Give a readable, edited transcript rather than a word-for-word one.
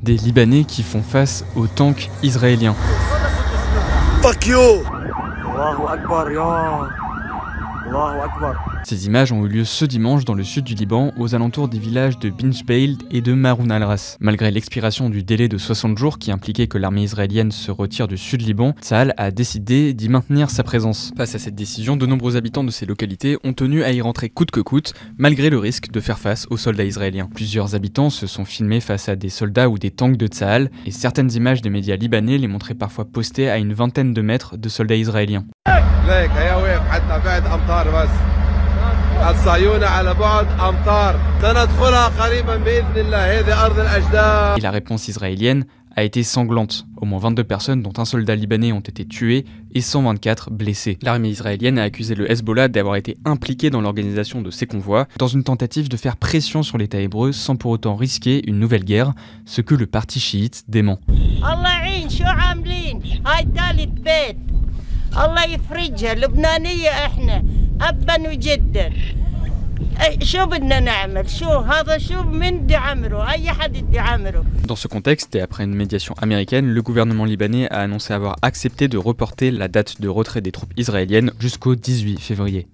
Des Libanais qui font face aux tanks israéliens. Fuck you. Allahu Akbar, ya. Allahu Akbar. Ces images ont eu lieu ce dimanche dans le sud du Liban, aux alentours des villages de Binjbeil et de Maroun al-Ras. Malgré l'expiration du délai de 60 jours qui impliquait que l'armée israélienne se retire du sud Liban, Tsahal a décidé d'y maintenir sa présence. Face à cette décision, de nombreux habitants de ces localités ont tenu à y rentrer coûte que coûte, malgré le risque de faire face aux soldats israéliens. Plusieurs habitants se sont filmés face à des soldats ou des tanks de Tsahal, et certaines images des médias libanais les montraient parfois postés à une vingtaine de mètres de soldats israéliens. Et la réponse israélienne a été sanglante. Au moins 22 personnes, dont un soldat libanais, ont été tuées et 124 blessés. L'armée israélienne a accusé le Hezbollah d'avoir été impliqué dans l'organisation de ces convois, dans une tentative de faire pression sur l'État hébreu sans pour autant risquer une nouvelle guerre, ce que le parti chiite dément. Dans ce contexte, et après une médiation américaine, le gouvernement libanais a annoncé avoir accepté de reporter la date de retrait des troupes israéliennes jusqu'au 18 février.